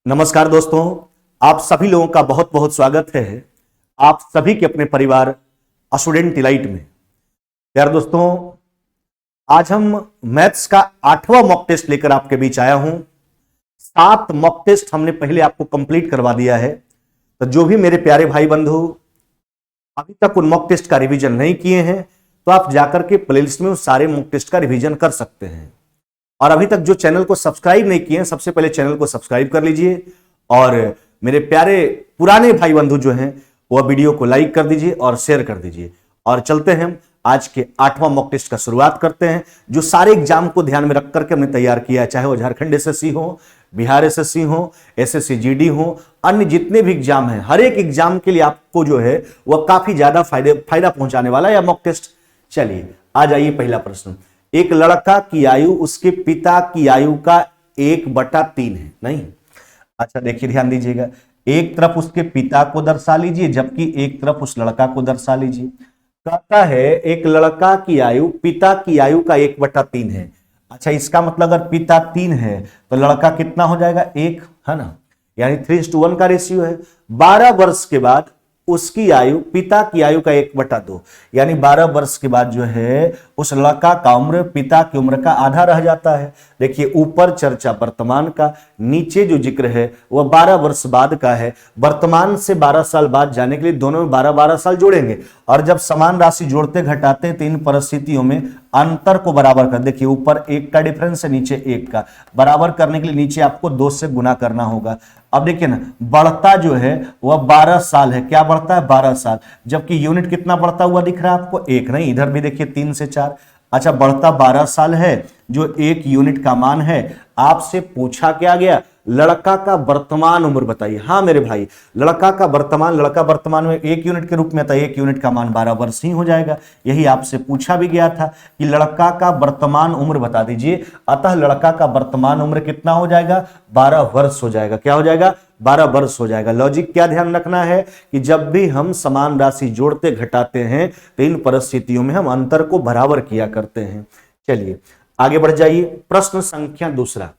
नमस्कार दोस्तों, आप सभी लोगों का बहुत बहुत स्वागत है आप सभी के अपने परिवार स्टूडेंट डिलाइट में। यार दोस्तों, आज हम मैथ्स का 8वां मॉक टेस्ट लेकर आपके बीच आया हूं। 7 मॉक टेस्ट हमने पहले आपको कंप्लीट करवा दिया है, तो जो भी मेरे प्यारे भाई बंधु अभी तक उन मॉक टेस्ट का रिवीजन नहीं किए हैं तो आप जाकर के प्लेलिस्ट में उस सारे मॉक टेस्ट का रिवीजन कर सकते हैं। और अभी तक जो चैनल को सब्सक्राइब नहीं किए हैं, सबसे पहले चैनल को सब्सक्राइब कर लीजिए और मेरे प्यारे पुराने भाई बंधु जो हैं वह वीडियो को लाइक कर दीजिए और शेयर कर दीजिए। और चलते हैं हम आज के 8वां मॉक टेस्ट का शुरुआत करते हैं, जो सारे एग्जाम को ध्यान में रख करके हमने तैयार किया है, चाहे वो झारखंड एसएससी हो, बिहार एसएससी हो, एसएससी जीडी हो, अन्य जितने भी एग्जाम हैं, हर एक एग्जाम के लिए आपको जो है वह काफी ज्यादा फायदा पहुंचाने वाला है यह मॉक टेस्ट। चलिए आ जाइए, पहला प्रश्न। एक लड़का की आयु उसके पिता की आयु का 1/3 है। नहीं, अच्छा देखिए, ध्यान दीजिएगा, एक तरफ उसके पिता को दर्शा लीजिए जबकि एक तरफ उस लड़का को दर्शा लीजिए। कहता है एक लड़का की आयु पिता की आयु का 1/3 है। अच्छा, इसका मतलब अगर पिता 3 है तो लड़का कितना हो जाएगा? 1, है ना, यानी 3:1 का रेशियो है। 12 वर्ष के बाद उसकी आयु पिता की आयु का 1/2, यानी 12 वर्ष के बाद जो है उस लड़का का उम्र पिता की उम्र का आधा रह जाता है। देखिए, ऊपर चर्चा वर्तमान का, नीचे जो जिक्र है वह 12 वर्ष बाद का है। वर्तमान से 12 साल बाद जाने के लिए दोनों में 12-12 साल जोड़ेंगे और जब समान राशि जोड़ते घटाते तो इन परिस्थितियों में अंतर को बराबर कर, देखिए ऊपर 1 का डिफरेंस है, नीचे 1 का, बराबर करने के लिए नीचे आपको 2 से गुना करना होगा। अब देखिए ना, बढ़ता जो है वह 12 साल है। क्या बढ़ता है? 12 साल, जबकि यूनिट कितना बढ़ता हुआ दिख रहा है आपको? 1 नहीं, इधर भी देखिए 3 से 4। अच्छा, बढ़ता 12 साल है जो 1 यूनिट का मान है। आपसे पूछा क्या गया? लड़का का वर्तमान उम्र बताइए। हाँ मेरे भाई, लड़का वर्तमान में 1 यूनिट के रूप में था, 1 यूनिट का मान 12 वर्ष ही हो जाएगा। यही आपसे पूछा भी गया था कि लड़का का वर्तमान उम्र बता दीजिए। अतः लड़का का वर्तमान उम्र कितना हो जाएगा? 12 वर्ष हो जाएगा। क्या हो जाएगा? 12 वर्ष हो जाएगा। लॉजिक क्या ध्यान रखना है कि जब भी हम समान राशि जोड़ते घटाते हैं तो इन परिस्थितियों में हम अंतर को बराबर किया करते हैं। चलिए आगे बढ़ जाइए। प्रश्न संख्या दूसरा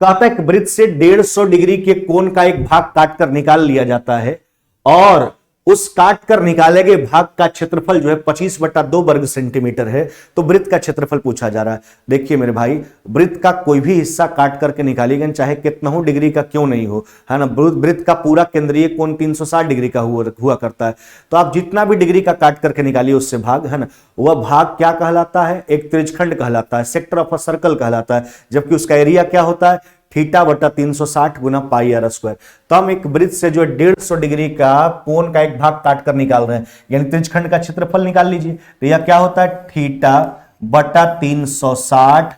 कहता है कि वृत्त से 150 डिग्री के कोण का एक भाग काटकर निकाल लिया जाता है और उस काट कर निकाले गए भाग का क्षेत्रफल जो है 25/2 वर्ग सेंटीमीटर है। तो वृत्त का क्षेत्रफल पूछा जा रहा है। देखिए मेरे भाई, वृत्त का कोई भी हिस्सा काट करके निकालिएगा, चाहे कितना हो डिग्री का क्यों नहीं हो, है ना। वृत्त का पूरा केंद्रीय कोण 360 डिग्री का हुआ करता है। तो आप जितना भी डिग्री का काट करके निकालिए उससे भाग, है ना, वह भाग क्या कहलाता है? एक त्रिज्यखंड कहलाता है, सेक्टर ऑफ अ सर्कल कहलाता है। जबकि उसका एरिया क्या होता है? θ/360 गुना πr²। तो हम एक वृत्त से जो 150 डिग्री का कोण का एक भाग काट कर निकाल रहे हैं, यानी त्रिज्यखंड का क्षेत्रफल निकाल लीजिए। तो यह क्या होता है? θ/360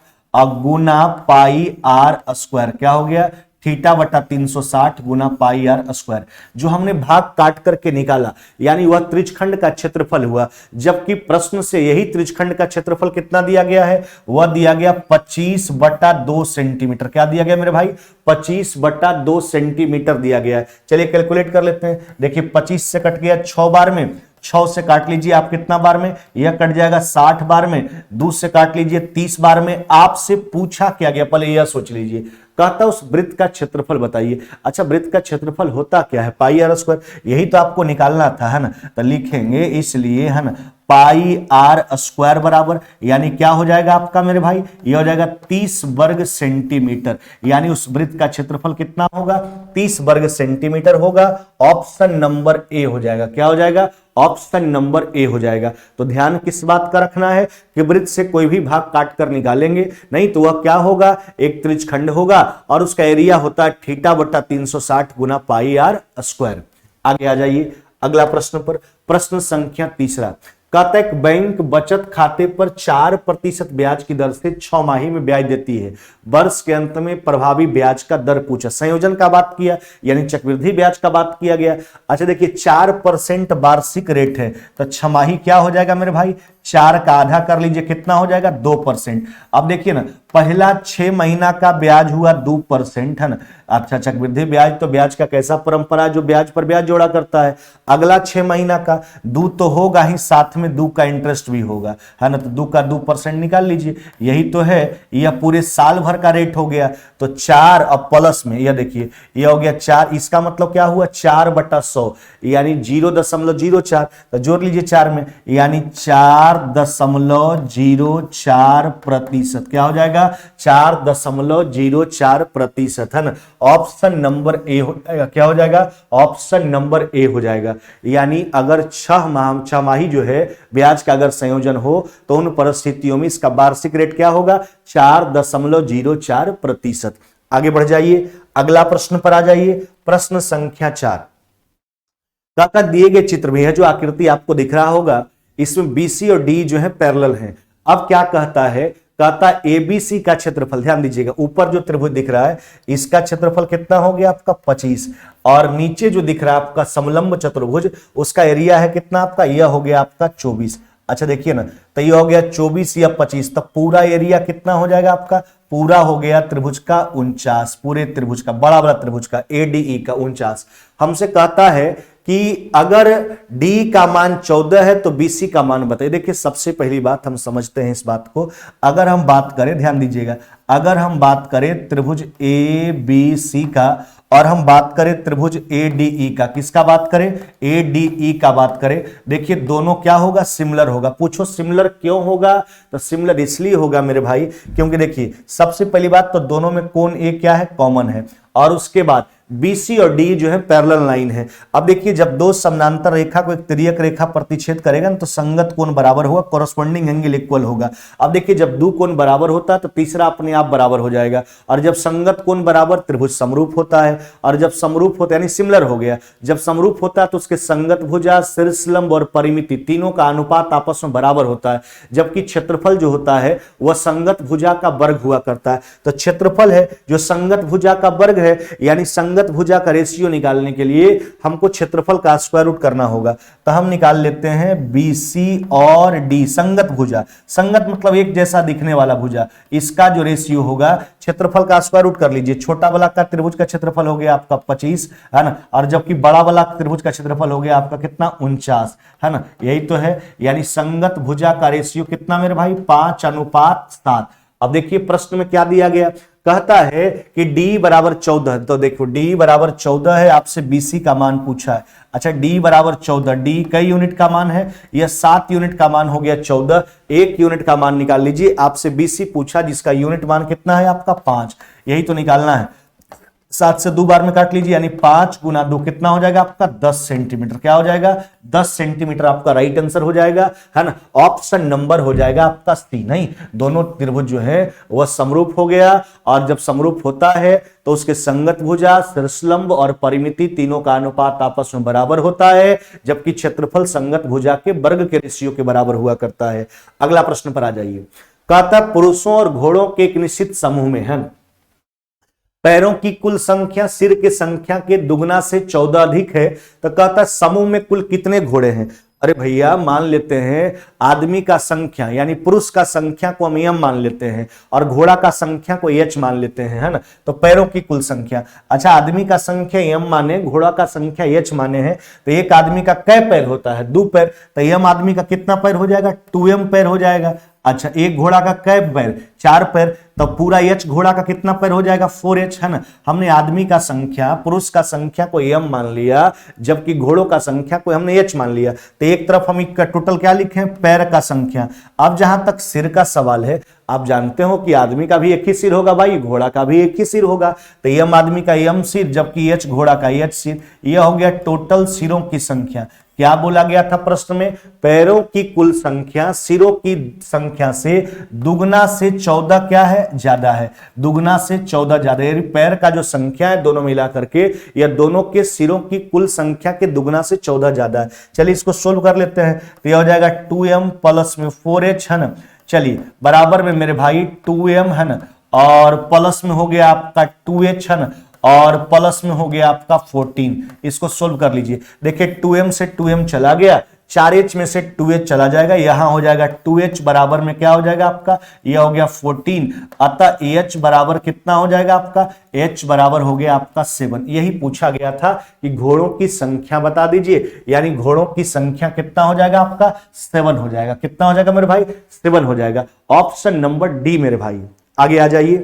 गुना πr²। क्या हो गया? θ/360 गुना πr²। जो हमने भाग काट करके निकाला यानी वह त्रिज्यखंड का क्षेत्रफल हुआ। जबकि प्रश्न से यही त्रिज्यखंड का क्षेत्रफल कितना दिया गया है? वह दिया गया 25/2 सेंटीमीटर। क्या दिया गया मेरे भाई? 25/2 सेंटीमीटर दिया गया है। चलिए कैलकुलेट कर लेते हैं। देखिए 25 से कट गया 6 बार में, 6 से काट लीजिए आप कितना बार में? यह कट जाएगा 60 बार में। 2 से काट लीजिए 30 बार में। आपसे पूछा क्या गया? पहले यह सोच लीजिए। कहता उस वृत्त का क्षेत्रफल बताइए। अच्छा, वृत्त का क्षेत्रफल होता क्या है? πr²। यही तो आपको निकालना था, है ना। तो लिखेंगे इसलिए, है ना, πr² बराबर, यानी क्या हो जाएगा आपका मेरे भाई? यह हो जाएगा 30 वर्ग सेंटीमीटर। यानी उस वृत्त का क्षेत्रफल कितना होगा? 30 वर्ग सेंटीमीटर होगा। ऑप्शन नंबर ए हो जाएगा। क्या हो जाएगा? ऑप्शन नंबर ए हो जाएगा। तो ध्यान किस बात का रखना है कि वृत्त से कोई भी भाग काट कर निकालेंगे नहीं तो वह क्या होगा? एक त्रिज्यखंड होगा और उसका एरिया होता है θ/360 गुना πr²। आगे आ जाइए अगला प्रश्न पर। प्रश्न संख्या तीसरा कहता है बैंक बचत खाते पर 4% ब्याज की दर से 6 माही में ब्याज देती है। वर्ष के अंत में प्रभावी ब्याज का दर पूछा। संयोजन का बात किया, यानी चक्रवृद्धि ब्याज का बात किया गया। अच्छा देखिए, 4% वार्षिक रेट है तो 6 माही क्या हो जाएगा मेरे भाई? 4 का आधा कर लीजिए, कितना हो जाएगा 2%। अब देखिए ना, पहला 6 महीना का ब्याज हुआ 2%, है ना। अच्छा, चक्रवृद्धि ब्याज तो ब्याज का कैसा परंपरा जो ब्याज पर ब्याज जोड़ा करता है। अगला 6 महीना का 2 तो होगा ही, साथ में 2 का इंटरेस्ट भी होगा, है ना। तो 2 का 2% निकाल लीजिए, यही तो है। यह पूरे साल भर का रेट हो गया। तो 4 अब प्लस में यह देखिए, यह हो गया 4, इसका मतलब क्या हुआ 4/100 यानी 0.04। तो जोड़ लीजिए 4 में, यानी 4.04%। क्या हो जाएगा 4.04%, है ना। ऑप्शन नंबर ए हो जाएगा। क्या हो जाएगा ऑप्शन नंबर ए हो जाएगा। यानी अगर 6 माही जो है ब्याज का अगर संयोजन हो तो उन परिस्थितियों में इसका वार्षिक रेट क्या होगा 4.04%। आगे बढ़ जाइए, अगला प्रश्न पर आ जाइए। प्रश्न संख्या 4 का दिए गए चित्र में है जो आकृति आपको दिख रहा होगा, इसमें BC और D जो है पैरेलल हैं। अब क्या कहता है, कहता ABC का क्षेत्रफल, ध्यान दीजिएगा, ऊपर जो त्रिभुज दिख रहा है इसका क्षेत्रफल कितना हो गया आपका 25, और नीचे जो दिख रहा है आपका समलंब चतुर्भुज उसका एरिया है कितना आपका, यह हो गया आपका 24। अच्छा देखिए ना, तो ये हो गया 24 या 25, तो पूरा एरिया कितना हो जाएगा आपका, पूरा हो गया त्रिभुज का 49, पूरे त्रिभुज का, बड़ा बड़ा त्रिभुज का ADE का 49। हमसे कहता है कि अगर D का मान 14 है तो BC का मान बताइए। देखिए सबसे पहली बात हम समझते हैं इस बात को, अगर हम बात करें, ध्यान दीजिएगा, अगर हम बात करें त्रिभुज ABC का और हम बात करें त्रिभुज ADE का, किसका बात करें, ADE का बात करें, देखिए दोनों क्या होगा, सिमिलर होगा। पूछो सिमिलर क्यों होगा, तो सिमिलर इसलिए होगा मेरे भाई क्योंकि देखिए सबसे पहली बात तो दोनों में कोण A क्या है, कॉमन है, और उसके बाद BC और D जो है पैरेलल लाइन है। अब देखिए जब दो समानांतर रेखा को एक तिर्यक रेखा प्रतिच्छेद करेगा ना तो संगत कोण बराबर होगा, कोरस्पोंडिंग एंगल इक्वल होगा। अब देखिए जब दो कोण बराबर होता है तो तीसरा अपने आप बराबर हो जाएगा, और जब संगत कोण बराबर त्रिभुज समरूप होता है, और जब समरूप होता है यानी सिमिलर हो गया, जब समरूप होता है तो उसके संगत भुजा, शीर्षलंब और परिमिति तीनों का अनुपात आपस में बराबर होता है, जबकि क्षेत्रफल जो होता है वह संगत भुजा का वर्ग हुआ करता है। तो क्षेत्रफल है जो संगत भुजा का वर्ग है, यानी संगत भुजा का रेशियो निकालने के लिए हमको क्षेत्रफल का स्क्वायर रूट करना होगा। तो हम निकाल लेते हैं BC और D, संगत भुजा, संगत मतलब एक जैसा दिखने वाला भुजा, इसका जो रेशियो होगा क्षेत्रफल का स्क्वायर रूट कर लीजिए। छोटा वाला का त्रिभुज का क्षेत्रफल हो गया आपका 25, है ना, और जबकि बड़ा वाला त्रिभुज का क्षेत्रफल हो गया आपका कितना 49, है ना, यही तो है। यानी संगत भुजा का रेशियो कितना मेरे भाई 5:7। अब देखिए प्रश्न में क्या दिया गया, कहता है कि D बराबर 14, तो देखो D बराबर 14 है, आपसे BC का मान पूछा है। अच्छा D बराबर 14, D कई यूनिट का मान है, यह 7 यूनिट का मान हो गया 14, 1 यूनिट का मान निकाल लीजिए। आपसे BC पूछा जिसका यूनिट मान कितना है आपका 5, यही तो निकालना है। 7 से 2 बार में काट लीजिए, यानी 5 गुना 2 कितना हो जाएगा आपका 10 सेंटीमीटर। क्या हो जाएगा 10 सेंटीमीटर आपका राइट आंसर हो जाएगा, है ना। ऑप्शन नंबर हो जाएगा आपका C। नहीं, दोनों त्रिभुज जो है वह समरूप हो गया, और जब समरूप होता है तो उसके संगत भुजा, शीर्षलंब और परिमिति तीनों का अनुपात आपस में बराबर होता है, जबकि क्षेत्रफल संगत भुजा के वर्ग के रेशियो के बराबर हुआ करता है। अगला प्रश्न पर आ जाइए। कहता पुरुषों और घोड़ों के एक निश्चित समूह में, है, पैरों की कुल संख्या सिर के संख्या के दुगना से 14 अधिक है, तो कहता समूह में कुल कितने घोड़े हैं। अरे भैया मान लेते हैं आदमी का संख्या यानी पुरुष का संख्या को हम M मान लेते हैं और घोड़ा का संख्या को H मान लेते हैं, है ना। तो पैरों की कुल संख्या, अच्छा आदमी का संख्या M माने, घोड़ा का संख्या H माने हैं, तो एक आदमी का कै पैर होता है 2 पैर, तो M आदमी का कितना पैर हो जाएगा 2M पैर हो जाएगा। अच्छा एक घोड़ा का कै पैर 4 पैर, तो पूरा H घोड़ा का कितना पैर हो जाएगा 4H, है ना। हमने आदमी का संख्या, पुरुष का संख्या को M मान लिया, जबकि घोड़ों का संख्या को हमने H मान लिया। तो एक तरफ हम इसका टोटल क्या लिखें, पैर का संख्या। अब जहां तक सिर का सवाल है, आप जानते हो कि आदमी का भी एक ही सिर होगा भाई, घोड़ा का भी एक ही सिर होगा, तो M आदमी का M सिर, जबकि H घोड़ा का H सिर। यह हो गया टोटल सिरों की संख्या। क्या बोला गया था प्रश्न में, पैरों की कुल संख्या सिरों की संख्या से दुगना से 14 क्या है, ज्यादा है, दुगना से 14 ज्यादा, यानी पैर का जो संख्या है दोनों मिला करके या दोनों के सिरों की कुल संख्या के दुगना से 14 ज्यादा है। चलिए इसको सोल्व कर लेते हैं, तो यह हो जाएगा 2M प्लस में 4H, है ना। चलिए बराबर में मेरे भाई 2M, है ना, और प्लस में हो गया आपका 2H, है ना, और प्लस में हो गया आपका 14। इसको सोल्व कर लीजिए। देखिए 2M से 2M चला गया, 4h में से 2h चला जाएगा, यहां हो जाएगा 2h बराबर में क्या हो जाएगा आपका, यह हो गया 14। अतः h बराबर कितना हो जाएगा आपका, h बराबर हो गया आपका 7। यही पूछा गया था कि घोड़ों की संख्या बता दीजिए, यानी घोड़ों की संख्या कितना हो जाएगा आपका, 7 हो जाएगा। कितना हो जाएगा मेरे भाई, 7 हो जाएगा। ऑप्शन नंबर डी मेरे भाई। आगे आ जाइए,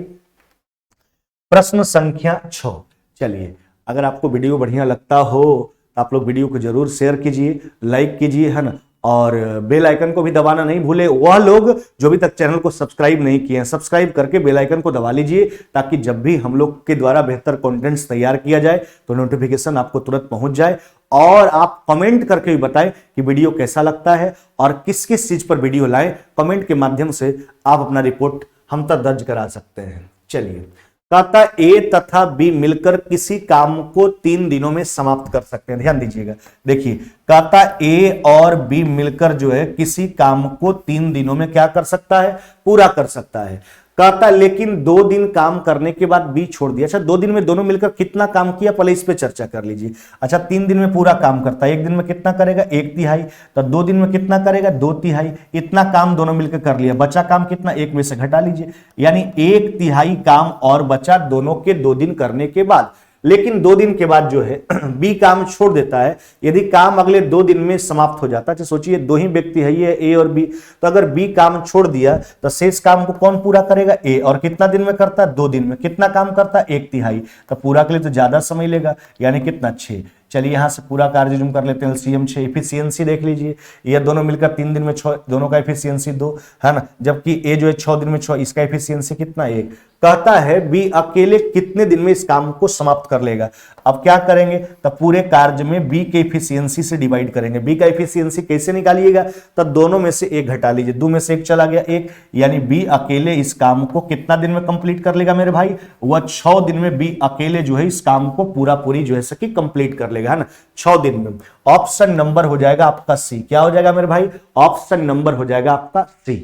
प्रश्न संख्या 6। चलिए, अगर आपको वीडियो बढ़िया लगता हो तो आप लोग वीडियो को जरूर शेयर कीजिए, लाइक कीजिए, है ना, और बेल आइकन को भी दबाना नहीं भूले। वह लोग जो अभी तक चैनल को सब्सक्राइब नहीं किए हैं, सब्सक्राइब करके बेल आइकन को दबा लीजिए, ताकि जब भी हम लोग के द्वारा बेहतर कंटेंट्स तैयार किया जाए तो नोटिफिकेशन आपको तुरंत पहुंच जाए। और आप कमेंट करके भी बताएं कि वीडियो कैसा लगता है और किस किस चीज पर वीडियो लाएं। कमेंट के माध्यम से आप अपना रिपोर्ट हम तक दर्ज करा सकते हैं। चलिए, कहता ए तथा बी मिलकर किसी काम को 3 दिनों में समाप्त कर सकते हैं। ध्यान दीजिएगा, देखिए कहता ए और बी मिलकर जो है किसी काम को 3 दिनों में क्या कर सकता है, पूरा कर सकता है। कहता लेकिन 2 दिन काम करने के बाद बी छोड़ दिया। अच्छा, 2 दिन में दोनों मिलकर कितना काम किया, पहले इस पे चर्चा कर लीजिए। अच्छा, 3 दिन में पूरा काम करता है, 1 दिन में कितना करेगा, 1/3। तो 2 दिन में कितना करेगा, 2/3। इतना काम दोनों मिलकर कर लिया, बचा काम कितना, 1 में से घटा लीजिए, यानी 1/3 काम और बचा दोनों के 2 दिन करने के बाद। लेकिन 2 दिन के बाद जो है बी काम छोड़ देता है। यदि काम अगले 2 दिन में समाप्त हो जाता है, सोचिए 2 ही व्यक्ति है, ये ए और बी, तो अगर बी काम छोड़ दिया तो शेष काम को कौन पूरा करेगा, ए। और कितना दिन में करता है, 2 दिन में। कितना काम करता है, 1/3। तो पूरा के लिए तो ज्यादा समय लेगा, यानी कितना, 6। चलिए यहां से पूरा कार्य जुम कर लेते हैं, एलसीएम 6। इफिशियंसी देख लीजिए, ये दोनों मिलकर 3 दिन में 6, दोनों का इफिशियंसी 2 है ना, जबकि ए जो है 6 दिन में 6, इसका इफिशियंसी कितना, 1। कहता है बी अकेले कितने दिन में इस काम को समाप्त कर लेगा। अब क्या करेंगे, तो पूरे कार्य में बी के इफिशियंसी से डिवाइड करेंगे। बी का इफिशियंसी कैसे निकालिएगा, तो दोनों में से 1 घटा लीजिए, 2 में से 1 चला गया, 1, यानी बी अकेले इस काम को कितना दिन में कंप्लीट कर लेगा मेरे भाई, वह 6 दिन में बी अकेले जो है इस काम को पूरी जो है सकी कंप्लीट कर लेगा, है ना, 6 दिन में। ऑप्शन नंबर हो जाएगा आपका सी। क्या हो जाएगा मेरे भाई, ऑप्शन नंबर हो जाएगा आपका सी।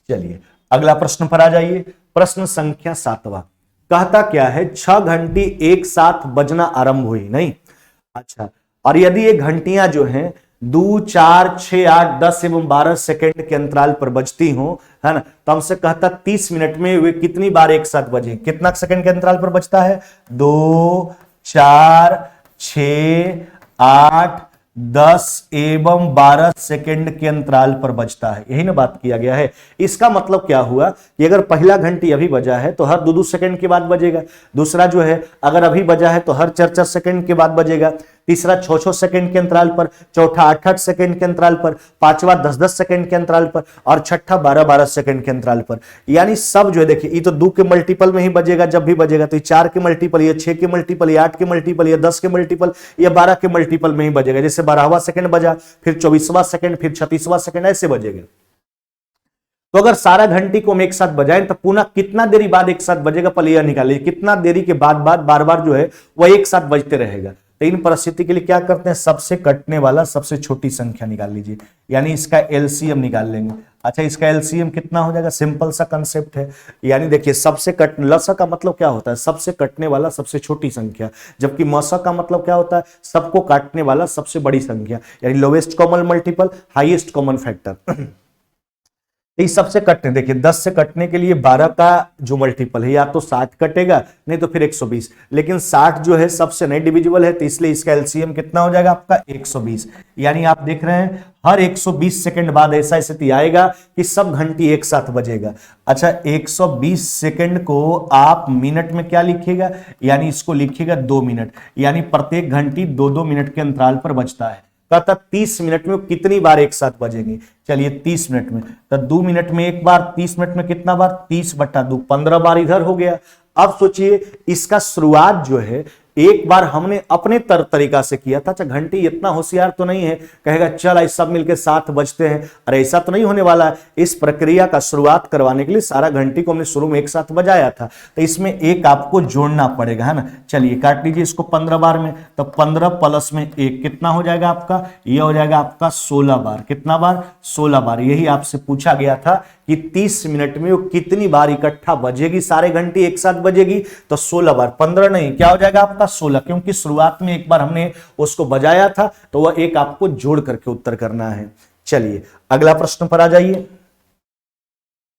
चलिए अगला प्रश्न पर आ जाइए, प्रश्न संख्या 7वां। कहता क्या है, 6 घंटी एक साथ बजना आरंभ हुई, नहीं, अच्छा, और यदि ये घंटियां जो हैं 2, 4, 6, 8, 10 एवं 12 सेकंड के अंतराल पर बजती हो, है ना, तो हमसे कहता 30 मिनट में वे कितनी बार एक साथ बजे। कितना सेकंड के अंतराल पर बजता है, 2, 4, 6, 8, 10 एवं 12 सेकंड के अंतराल पर बजता है। यही ना बात किया गया है। इसका मतलब क्या हुआ कि अगर पहला घंटी अभी बजा है तो हर 2-2 सेकंड के बाद बजेगा, दूसरा जो है अगर अभी बजा है तो हर 4-4 सेकंड के बाद बजेगा, तीसरा 6-6 सेकंड के अंतराल पर, चौथा 8-8 सेकंड के अंतराल पर, पांचवा 10-10 सेकंड के अंतराल पर, और छठा 12-12 सेकंड के अंतराल पर। यानी सब जो है देखिए, ये तो 2 के मल्टीपल में ही बजेगा जब भी बजेगा, तो ये 4 के मल्टीपल, ये 6 के मल्टीपल, ये 8 के मल्टीपल, ये 10 के मल्टीपल, ये 12 के मल्टीपल में ही बजेगा। जैसे 12वां सेकंड बजा, फिर 24वां सेकंड, फिर 36वां सेकंड, ऐसे बजेगा। तो अगर सारा घंटी को हम एक साथ बजाएं तो पुनः कितना देरी बाद एक साथ बजेगा, पहले यह निकालिए, कितना देरी के बाद बार बार जो है वह एक साथ बजते रहेगा। तो इन परिस्थिति के लिए क्या करते हैं, सबसे कटने वाला सबसे छोटी संख्या निकाल लीजिए, यानी इसका एलसीएम निकाल लेंगे। अच्छा, इसका एलसीएम कितना हो जाएगा, सिंपल सा कंसेप्ट है, यानी देखिए सबसे कट, लसा का मतलब क्या होता है, सबसे कटने वाला सबसे छोटी संख्या, जबकि मसा का मतलब क्या होता है, सबको काटने वाला सबसे बड़ी संख्या, यानी lowest common multiple, highest common factor. ये सबसे कटने, देखिए 10 से कटने के लिए 12 का जो मल्टीपल है, या तो 60 कटेगा, नहीं तो फिर 120, लेकिन 60 जो है सबसे नहीं डिविजिबल है, तो इसलिए इसका एलसीएम कितना हो जाएगा आपका 120। यानी आप देख रहे हैं हर 120 सेकंड बाद ऐसा स्थिति आएगा कि सब घंटी एक साथ बजेगा। अच्छा, 120 सेकंड को आप मिनट में क्या लिखिएगा, यानी इसको लिखिएगा 2 मिनट, यानी प्रत्येक घंटी 2-2 मिनट के अंतराल पर बजता है। कहता 30 मिनट में कितनी बार एक साथ बजेंगे, चलिए 30 मिनट में, तो 2 मिनट में एक बार, 30 मिनट में कितना बार, 30/2, 15 बार इधर हो गया। अब सोचिए इसका शुरुआत जो है एक बार हमने अपने तरीका से किया था। अच्छा, घंटी इतना होशियार तो नहीं है, कहेगा चल ऐसा सब मिलके साथ बजते हैं, अरे ऐसा तो नहीं होने वाला है। इस प्रक्रिया का शुरुआत करवाने के लिए सारा घंटी को हमने शुरू में एक साथ बजाया था, तो इसमें एक आपको जोड़ना पड़ेगा, है ना। चलिए काट लीजिए इसको 15 बार में, तो 15 प्लस में 1 कितना हो जाएगा आपका, यह हो जाएगा आपका 16 बार। कितना बार, 16 बार। यही आपसे पूछा गया था कि 30 मिनट में वो कितनी बार इकट्ठा बजेगी, सारे घंटी एक साथ बजेगी, तो 16 बार, 15 नहीं, क्या हो जाएगा आपका 16, क्योंकि शुरुआत में एक बार हमने उसको बजाया था, तो वह एक आपको जोड़ करके उत्तर करना है। चलिए अगला प्रश्न पर आ जाइए।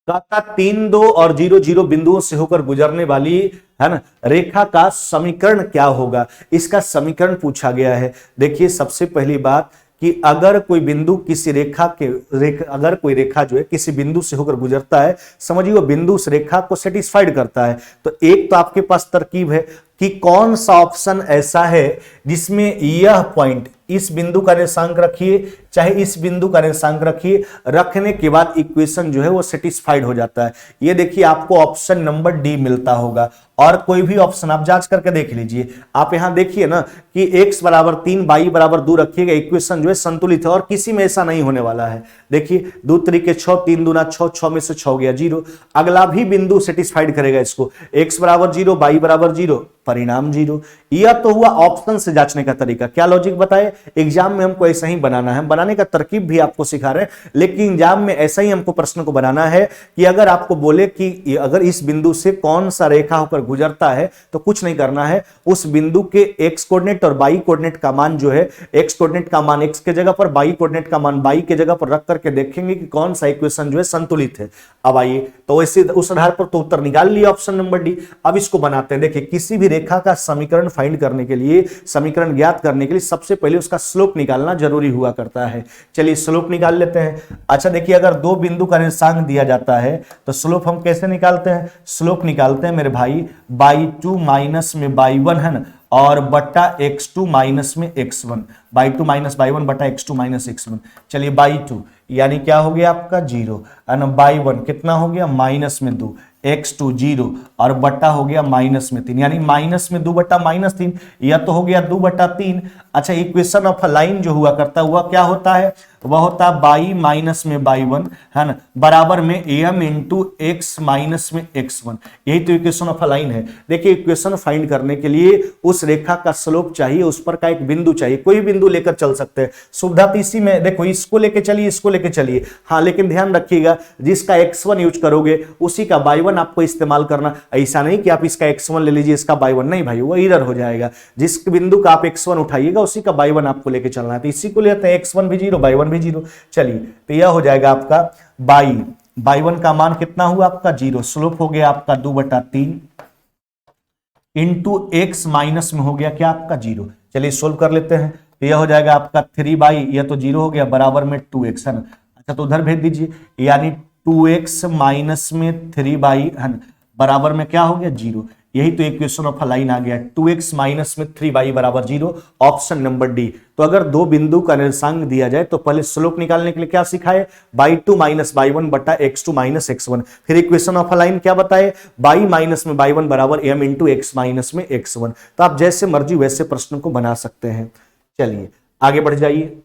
कहता 3, 2 और 0, 0 बिंदुओं से होकर गुजरने वाली है ना रेखा का समीकरण क्या होगा। इसका समीकरण पूछा गया है। देखिए सबसे पहली बात कि अगर कोई बिंदु किसी अगर कोई रेखा जो है किसी बिंदु से होकर गुजरता है, समझिए वो बिंदु उस रेखा को सेटिस्फाइड करता है, तो एक तो आपके पास तरकीब है कि कौन सा ऑप्शन ऐसा है जिसमें यह पॉइंट, इस बिंदु का निर्देशांक रखिए चाहे इस बिंदु का निर्देशांक रखिए, रखने के बाद इक्वेशन जो है वो सेटिस्फाइड हो जाता है। ये देखिए आपको ऑप्शन नंबर डी मिलता होगा, और कोई भी ऑप्शन आप जांच करके देख लीजिए। आप यहां देखिए ना कि x बराबर 3 y बराबर 2 रखिएगा, इक्वेशन जो है संतुलित है, और किसी में ऐसा नहीं होने वाला है। देखिए 2 तरीके 6, 3 दूना 6, 6 में से 6 गया 0, अगला भी बिंदु सेटिस्फाइड करेगा इसको, x बराबर 0 y बराबर 0, परिणाम 0। यह तो हुआ ऑप्शन से जांचने का तरीका। क्या लॉजिक बताए, एग्जाम में हमको ऐसा ही बनाना है, बनाने का तरकीब भी आपको सिखा रहे हैं, लेकिन एग्जाम में ऐसा ही हमको प्रश्न को बनाना है कि अगर आपको बोले कि अगर इस बिंदु से कौन सा रेखा होकर गुजरता है, तो कुछ नहीं करना है, उस बिंदु के x कोऑर्डिनेट और y कोऑर्डिनेट का मान जो है, x कोऑर्डिनेट का मान x के जगह पर, y कोऑर्डिनेट का मान y के जगह पर रख करके देखेंगे कि कौन सा इक्वेशन जो है संतुलित है। अब आइए तो वैसे उस आधार पर तो उत्तर निकाल लिया ऑप्शन नंबर डी। अब इसको बनाते हैं। देखिए किसी भी रेखा का समीकरण फाइंड करने के लिए, समीकरण ज्ञात करने के लिए सबसे पहले उसका स्लोप निकालना जरूरी हुआ करता है। चलिए स्लोप निकाल लेते हैं। अच्छा देखिए अगर दो बिंदु का निर्देशांक दिया जाता है तो स्लोप हम कैसे निकालते हैं, स्लोप निकालते हैं मेरे भाई by2 माइनस में by1 है ना, और बट्टा x2 माइनस में x1, by2 माइनस by1 बट्टा x2 माइनस x1। चलिए by2 यानी क्या हो गया आपका 0, by1 कितना हो गया माइनस में 2, x2 0 और बट्टा हो गया माइनस में 3, यानी माइनस में 2 बट्टा माइनस 3, यह तो हो गया 2 बट्टा 3। अच्छा इक्वेशन ऑफ अ लाइन जो हुआ करता है वह क्या होता है, वह होता है बाई माइनस में by1 है ना, बराबर में m इंटू एक्स माइनस में x1। यही तो इक्वेशन ऑफ अ लाइन है। देखिए इक्वेशन फाइंड करने के लिए उस रेखा का स्लोप चाहिए, उस पर का एक बिंदु चाहिए, कोई बिंदु लेकर चल सकते हैं। सुविधा तो इसी में, देखो इसको लेके चलिए, इसको लेके चलिए, हाँ लेकिन ध्यान रखिएगा जिसका x1 यूज करोगे उसी का by1 आपको इस्तेमाल करना। ऐसा नहीं कि आप इसका x1 ले लीजिए इसका by1, नहीं भाई वो एरर हो जाएगा। जिस बिंदु का आप x1 उठाइएगा उसी का by1 आपको लेके चलना है, तो इसी को लेते हैं x1 भी 0 by1 भी 0। चलिए तो यह हो जाएगा आपका by1 का मान कितना हुआ आपका 0, स्लोप हो गया आपका 2 बटा 3 इंटू एक्स माइनस में हो गया क्या आपका 0। चलिए सोल्व कर लेते हैं, तो यह हो जाएगा आपका 3 यह तो 0 हो गया बराबर में 2x है ना। अच्छा तो उधर भेज दीजिए, यानी 2x माइनस में 3 है ना, बराबर में क्या हो गया 0। यही तो इक्वेशन ऑफ अ लाइन आ गया, 2x माइनस में 3 बराबर 0, ऑप्शन नंबर डी। तो अगर दो बिंदु का निर्देशांक दिया जाए तो पहले स्लोप निकालने के लिए क्या सिखाए, by2 माइनस by1 बटा x2 माइनस x1, फिर इक्वेशन ऑफ अ लाइन क्या बताए, y माइनस में by1 बराबर m इंटू एक्स माइनस में x1। तो आप जैसे मर्जी वैसे प्रश्न को बना सकते हैं। चलिए आगे बढ़ जाइए,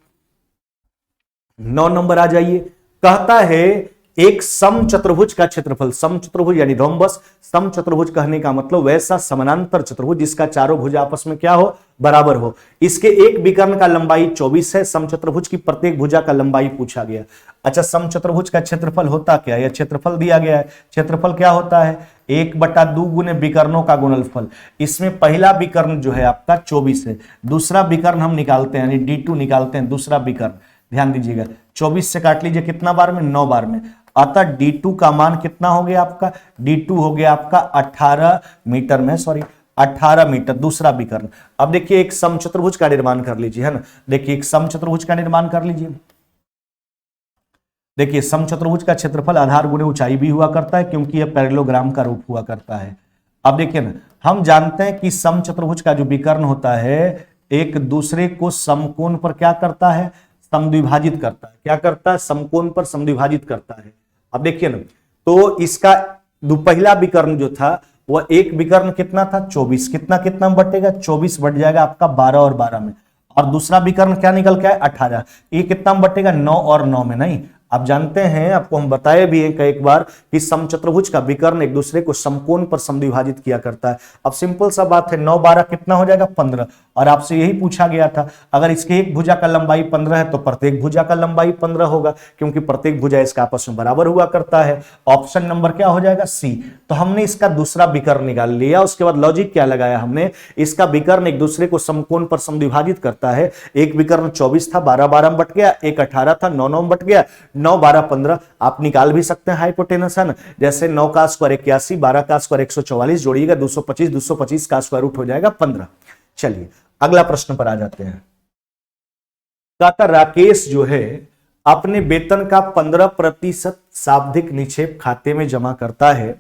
9 नंबर आ जाइए। कहता है एक समचतुर्भुज का क्षेत्रफल, समचतुर्भुज यानी रोम्बस, समचतुर्भुज कहने का मतलब वैसा समानांतर चतुर्भुज जिसका चारों भुज आपस में क्या हो, बराबर हो। इसके एक विकर्ण का लंबाई 24 है, समचतुर्भुज की प्रत्येक भुजा का लंबाई पूछा गया। अच्छा समचतुर्भुज का क्षेत्रफल होता क्या है, यह क्षेत्रफल दिया गया है। क्षेत्रफल क्या होता है, 1/2 गुने विकर्णों का गुणनफल। इसमें पहला विकर्ण जो है आपका 24 है, दूसरा विकर्ण हम निकालते हैं यानी D2 निकालते हैं, दूसरा विकर्ण ध्यान दीजिएगा 24 से काट लीजिए कितना बार में, 9 बार में। अतः D2 का मान कितना हो गया आपका, D2 हो गया आपका 18 मीटर में, सॉरी 18 मीटर, दूसरा विकर्ण। अब देखिए एक समचतुर्भुज का निर्माण कर लीजिए है ना, देखिए एक समचतुर्भुज का निर्माण कर लीजिए। देखिए समचतुर्भुज का क्षेत्रफल आधार गुणे ऊंचाई भी हुआ करता है क्योंकि यह पैरेललोग्राम का रूप हुआ करता है। अब देखिए ना हम जानते हैं कि समचतुर्भुज का जो विकर्ण होता है एक दूसरे को समकोण पर क्या करता है, समद्विभाजित करता है। क्या करता है, समकोण पर समद्विभाजित करता है। अब देखिए ना तो इसका पहला विकर्ण जो था वह एक विकर्ण कितना था 24, कितना कितना बटेगा 24 बट जाएगा आपका 12 और 12 में, और दूसरा विकर्ण क्या निकल के आया 18, ये कितना बटेगा 9 और 9 में, नहीं आप जानते हैं, आपको हम बताए भी हैं कई बार कि समचतुर्भुज का विकर्ण एक दूसरे को समकोण पर समद्विभाजित किया करता है। अब सिंपल सा बात है, 9 12 कितना हो जाएगा 15, और आपसे यही पूछा गया था अगर इसके एक भुजा का लंबाई 15 है तो प्रत्येक भुजा का लंबाई 15 होगा, क्योंकि प्रत्येक भुजा इसका आपस में बराबर हुआ करता है। ऑप्शन नंबर क्या हो जाएगा सी। तो हमने इसका दूसरा विकर्ण निकाल लिया। उसके बाद लॉजिक क्या लगाया हमने, इसका विकर्ण एक दूसरे को समकोण पर समद्विभाजित करता है। एक विकर्ण 24 था, 12 12 में बट गया, एक 18 था, 9 9 में बट गया, 9 12 15। आप निकाल भी सकते हैं हाइपोटेनस, है ना, जैसे 9 का स्क्वायर 81, 12 का स्क्वायर 144, जोड़िएगा 225, 225 का स्क्वायर रूट हो जाएगा 15। चलिए अगला प्रश्न पर आ जाते हैं। कहता राकेश जो है अपने वेतन का 15% शाब्दिक निक्षेप खाते में जमा करता है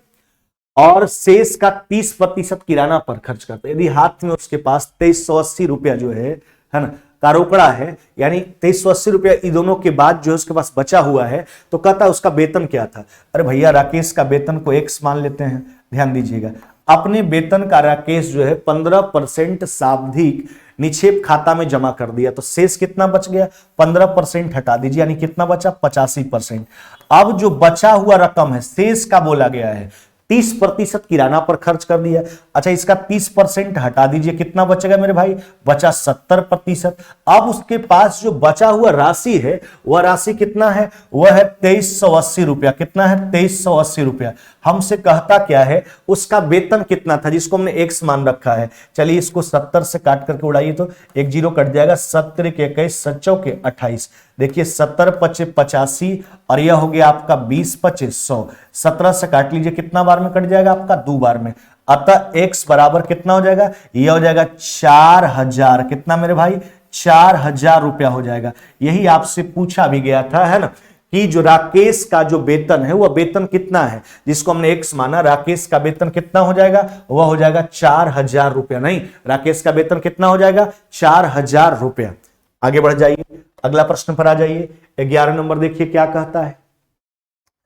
और शेष का 30% किराना पर खर्च करता है। यदि हाथ में उसके पास 2380 रुपया जो है ना, का रोकड़ा है, यानी 2380 रुपया इन दोनों के बाद जो है उसके पास बचा हुआ है, तो कहता है उसका वेतन क्या था। अरे भैया राकेश का वेतन को x मान लेते हैं। ध्यान दीजिएगा, अपने वेतन का राकेश जो है 15% शाब्दिक निक्षेप खाता में जमा कर दिया, तो शेष कितना बच गया, 15% हटा दीजिए, यानी कितना बचा 85%। अब जो बचा हुआ रकम है शेष का बोला गया है, 30% किराना पर खर्च कर दिया। अच्छा, इसका 30% हटा दीजिए, कितना बचेगा मेरे भाई, बचा 70%। अब उसके पास जो बचा हुआ राशि है वह राशि कितना है, वह है 2380 रुपया। कितना है, 2380 रुपया। हमसे कहता क्या है, उसका वेतन कितना था जिसको हमने x मान रखा है। चलिए इसको 70 से काट करके उड़ाइए तो एक जीरो कट जाएगा, 70 के 21, 7 के 28। देखिए 70 पचे 85 और यह हो गया आपका 20 पचे 100। 17 से काट लीजिए, कितना बार में कट जाएगा आपका, 2 बार में। अतः x बराबर कितना हो जाएगा, यह हो जाएगा 4000। कितना मेरे भाई, 4000 रुपया हो जाएगा। यही आपसे पूछा भी गया था, है ना, कि जो राकेश का जो वेतन है वह वेतन कितना है जिसको हमने x माना, राकेश का वेतन कितना हो जाएगा, वह हो जाएगा 4000 रुपया। नहीं, राकेश का वेतन कितना हो जाएगा, 4000 रुपया। आगे बढ़ जाइए, अगला प्रश्न पर आ जाइए। 11 नंबर देखिए क्या कहता है,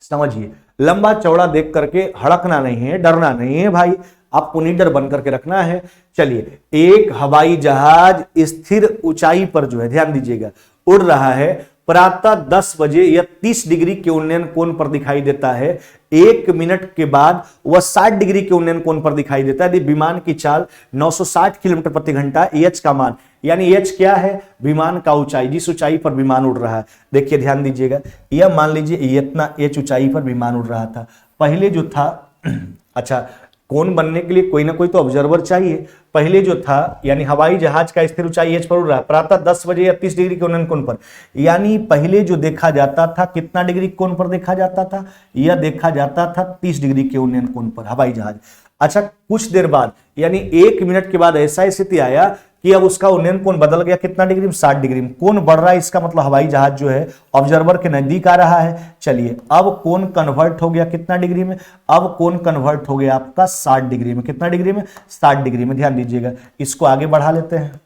समझिए। लंबा चौड़ा देख करके हड़कना नहीं है, डरना नहीं है भाई, आपको निडर बन करके रखना है। चलिए, एक हवाई जहाज स्थिर ऊंचाई पर जो है, ध्यान दीजिएगा, उड़ रहा है। प्रातः 10 बजे यह 30 डिग्री के उन्नयन कोण पर दिखाई देता है। 1 मिनट के बाद वह 60 डिग्री के उन्नयन कोण पर दिखाई देता है। यदि विमान की चाल 960 किलोमीटर प्रति घंटा, एच का मान, यानी एच क्या है, विमान का ऊंचाई, जिस ऊंचाई पर विमान उड़ रहा है। देखिए ध्यान दीजिएगा, यह मान लीजिए इतना एच ऊंचाई पर विमान उड़ रहा था। पहले जो था अच्छा, कोण बनने के लिए कोई ना कोई तो ऑब्जर्वर चाहिए। पहले जो था, यानी हवाई जहाज का स्थिर ऊंचाई एच पर उड़ रहा है, प्रातः 10 बजे या 30 डिग्री के उन्नयन कोण पर, यानी पहले जो देखा जाता था कितना डिग्री कोण पर देखा जाता था, यह देखा जाता था 30 डिग्री के उन्नयन कोण पर हवाई जहाज। अच्छा, कुछ देर बाद यानी 1 मिनट के बाद ऐसा स्थिति आया कि अब उसका उन्नयन कोण बदल गया, कितना डिग्री में, 60 डिग्री में। कोण बढ़ रहा है, इसका मतलब हवाई जहाज जो है ऑब्जर्वर के नजदीक आ रहा है। चलिए, अब कोण कन्वर्ट हो गया कितना डिग्री में, अब कोण कन्वर्ट हो गया आपका 60 डिग्री में। कितना डिग्री में, 60 डिग्री में। ध्यान दीजिएगा, इसको आगे बढ़ा लेते हैं।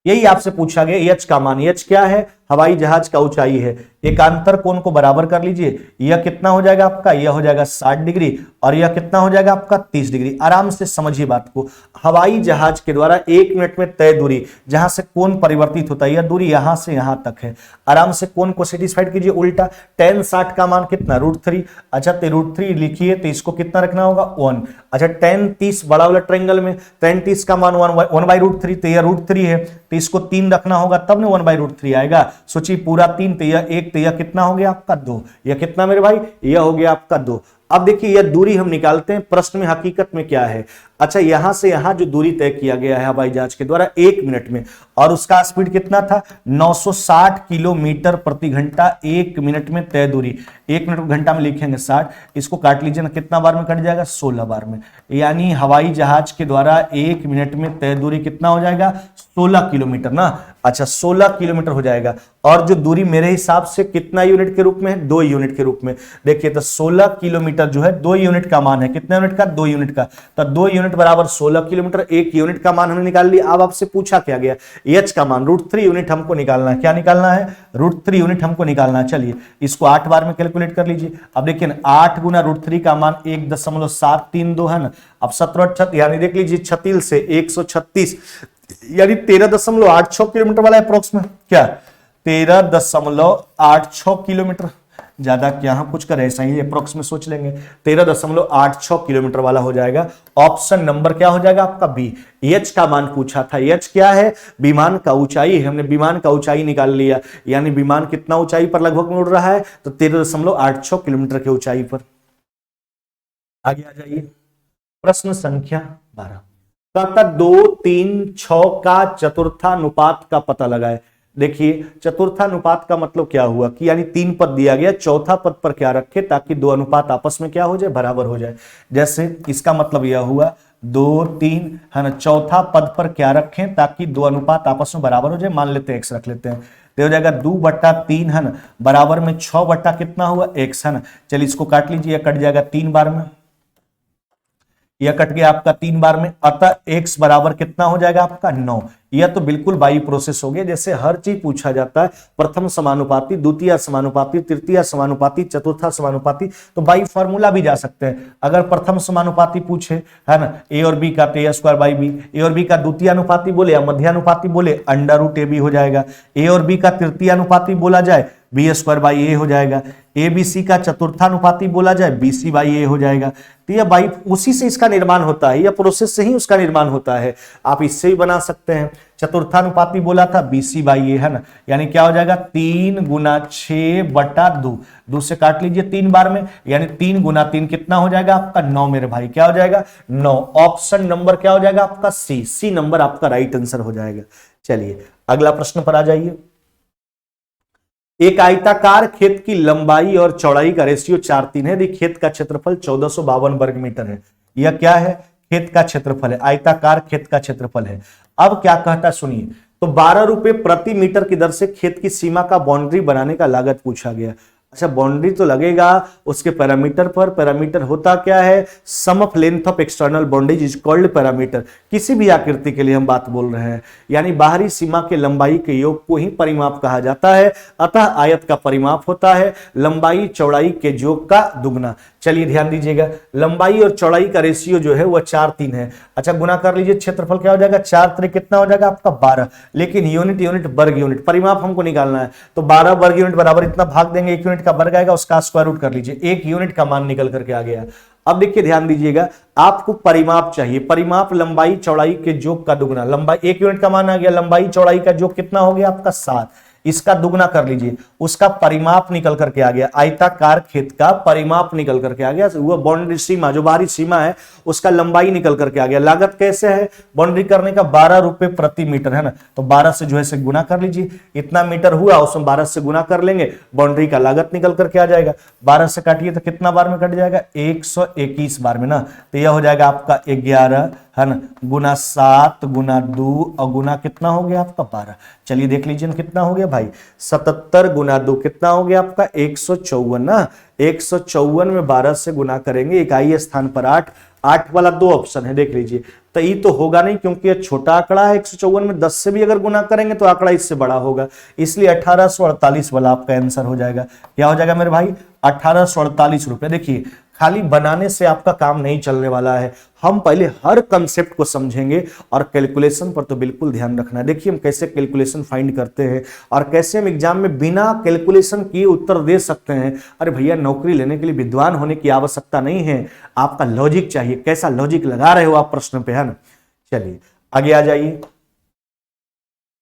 यही आपसे पूछा गया, एच का मान, एच क्या है, हवाई जहाज का ऊंचाई है। एकांतर कोण को बराबर कर लीजिए, यह कितना हो जाएगा आपका, यह हो जाएगा 60 डिग्री और यह कितना हो जाएगा आपका 30 डिग्री। आराम से समझिए बात को। हवाई जहाज के द्वारा 1 मिनट में तय दूरी, जहां से कोण परिवर्तित होता है, यह दूरी यहां से यहां तक है। आराम से कोण को सेटिस्फाइड कीजिए। उल्टा tan 60 का मान कितना, √3। अच्छा, तो √3 लिखिए तो इसको कितना रखना होगा, 1। अच्छा, tan 30 बड़ा वाला ट्रायंगल में tan 30 का मान 1/√3, तो यह √3 है, तो इसको 3 रखना होगा तब ना 1/√3 आएगा। सोचिए पूरा 3, तो यह 1, तो यह कितना हो गया आपका 2। यह कितना मेरे भाई, यह हो गया आपका 2। अब देखिए यह दूरी हम निकालते हैं, प्रश्न में हकीकत में क्या है। अच्छा, यहां से यहां जो दूरी तय किया गया है हवाई जहाज के द्वारा 1 मिनट में, और उसका स्पीड कितना था, 960 किलोमीटर प्रति घंटा 1 मिनट में तय दूरी। 1 मिनट को घंटा में लिखेंगे 60, इसको काट लीजिए ना, कितना बार में कट जाएगा, 16 बार में। यानी हवाई जहाज के द्वारा 1 मिनट में तय दूरी कितना हो जाएगा, 16 किलोमीटर ना। अच्छा, 16 किलोमीटर हो जाएगा। और जो दूरी मेरे हिसाब से कितना यूनिट के रूप में है, 2 यूनिट के रूप में। देखिए तो 16 किलोमीटर जो है 2 यूनिट का मान है। कितने यूनिट का, 2 यूनिट का। तो 2 यूनिट बराबर 16 किलोमीटर। 1 यूनिट का मान हमने निकाल लिया। अब आपसे पूछा क्या गया, एच का मान, √3 यूनिट हमको निकालना है। क्या निकालना है, √3 यूनिट हमको निकालना है। चलिए इसको 8 बार में कैलकुलेट कर लीजिए। अब देखिए 8 गुना √3 का मान 1.732 है ना। अब 17 यानी देख लीजिए 36 से 136, यानी 13.86 किलोमीटर वाला अप्रोक्स में, क्या 13.86 किलोमीटर, ज्यादा क्या हम कुछ करें, ऐसा ही अप्रोक्स में सोच लेंगे, 13.86 किलोमीटर वाला हो जाएगा। ऑप्शन नंबर क्या हो जाएगा आपका बी। एच का मान पूछा था, एच क्या है, विमान का ऊंचाई, हमने विमान का ऊंचाई निकाल लिया, यानी विमान कितना ऊंचाई पर लगभग उड़ रहा है, तो 13.86 किलोमीटर की ऊंचाई पर। आगे आ जाइए, प्रश्न संख्या 12 कहता 2, 3, 6 का चतुर्थानुपात का पता लगाए। देखिए चतुर्थानुपात का मतलब क्या हुआ कि यानी 3 पद दिया गया, चौथा पद पर क्या रखे ताकि 2 अनुपात आपस में क्या हो जाए, बराबर हो जाए। जैसे इसका मतलब यह हुआ 2, 3 है ना, चौथा पद पर क्या रखें ताकि 2 अनुपात आपस में बराबर हो जाए, मान लेते हैं x रख लेते हैं, तो हो जाएगा 2/3 है ना, बराबर में 6 कितना हुआ x है ना। चलिए इसको काट लीजिए, कट जाएगा 3 बार में, यह कट गया आपका 3 बार में, अतः x बराबर कितना हो जाएगा आपका 9। यह तो बिल्कुल बाई प्रोसेस हो गया, जैसे हर चीज पूछा जाता है, प्रथम समानुपाती, द्वितीय समानुपाती, तृतीय समानुपाती, चतुर्था समानुपाती, तो बाई फार्मूला भी जा सकते हैं। अगर प्रथम समानुपाती पूछे है ना, a और b का a²/b, a और b का द्वितीय अनुपाती बोले या मध्यानुपाती बोले √a भी हो जाएगा, a और b का तृतीय अनुपाती बोला जाए b² हो जाएगा, ABC का चतुर्थानुपाती बोला जाए BC/a हो जाएगा। तो यह बाई उसी से इसका निर्माण होता है, यह प्रोसेस से ही उसका निर्माण होता है। आप इससे भी बना सकते हैं, चतुर्थानुपाती बोला था BC/a है ना, यानी क्या हो जाएगा 3 × 6/2, 2 से काट लीजिए 3 बार में, यानी 3 × 3 कितना हो जाएगा आपका 9 मेरे भाई, क्या हो जाएगा 9। ऑप्शन नंबर क्या हो जाएगा आपका सी नंबर आपका राइट आंसर हो जाएगा। चलिए अगला प्रश्न पर आ जाइए। एक आयताकार खेत की लंबाई और चौड़ाई का रेशियो 4:3 है, यदि खेत का क्षेत्रफल 1452 वर्ग मीटर है। यह क्या है, खेत का क्षेत्रफल है, आयताकार खेत का क्षेत्रफल है। अब क्या कहता सुनिए, तो 12 रुपए प्रति मीटर की दर से खेत की सीमा का बाउंड्री बनाने का लागत पूछा गया। अच्छा बाउंड्री तो लगेगा उसके पैरामीटर पर, पैरामीटर होता क्या है, sum of length of external boundaries is called parameter. किसी भी आकृति के लिए हम बात बोल रहे हैं, यानी बाहरी सीमा के लंबाई के योग को ही परिमाप कहा जाता है। अतः आयत का परिमाप होता है लंबाई चौड़ाई के योग का दुगना। चलिए ध्यान दीजिएगा, लंबाई और चौड़ाई का रेशियो जो है वह 4:3 है। अच्छा गुना कर लीजिए, क्षेत्रफल क्या हो जाएगा 4 कितना हो जाएगा आपका 12, लेकिन यूनिट वर्ग यूनिट, परिमाप हमको निकालना है, तो 12 वर्ग यूनिट बराबर इतना भाग देंगे, 1 यूनिट का वर्ग आएगा, उसका स्क्वायर रूट कर लीजिए, 1 यूनिट का मान निकल करके आ गया। अब देखिए ध्यान दीजिएगा, आपको परिमाप चाहिए, परिमाप लंबाई चौड़ाई के योग का दुगना, लंबाई 1 यूनिट का मान आ गया, लंबाई चौड़ाई का योग कितना हो गया आपका 7, इसका दुगना कर लीजिए, उसका परिमाप निकल करके आ गया, आयताकार खेत का परिमाप निकल करके आ गया, वो बाउंड्री सीमा जो बाहरी सीमा है उसका लंबाई निकल करके आ गया। लागत कैसे है बाउंड्री करने का, 12 रुपए प्रति मीटर है ना, तो 12 से जो है से गुना कर लीजिए, इतना मीटर हुआ उसमें 12 से गुना कर लेंगे, बाउंड्री का लागत निकल करके आ जाएगा। 12 से काटिए तो कितना बार में कट जाएगा 121 बार में ना, तो यह हो जाएगा आपका 11 है ना, गुना 7 गुना 2 और गुना कितना हो गया आपका 12। चलिए देख लीजिए कितना हो गया भाई, 77 गुना 2 कितना हो गया आपका 154 ना, 154 में 12 से गुना करेंगे, इकाई स्थान पर 8 वाला 2 ऑप्शन है देख लीजिए, तो ये तो होगा नहीं क्योंकि ये छोटा आंकड़ा है। 154 में 10 से भी अगर गुना करेंगे तो आंकड़ा इससे बड़ा होगा, इसलिए 1848 वाला आपका आंसर हो जाएगा। क्या हो जाएगा मेरे भाई 1848 रुपए। देखिए खाली बनाने से आपका काम नहीं चलने वाला है, हम पहले हर कंसेप्ट को समझेंगे और कैलकुलेशन पर तो बिल्कुल ध्यान रखना है। देखिए हम कैसे कैलकुलेशन फाइंड करते हैं और कैसे हम एग्जाम में बिना कैलकुलेशन किए उत्तर दे सकते हैं। अरे भैया नौकरी लेने के लिए विद्वान होने की आवश्यकता नहीं है, आपका लॉजिक चाहिए, कैसा लॉजिक लगा रहे हो आप प्रश्न पे, है ना। चलिए आगे आ जाइए,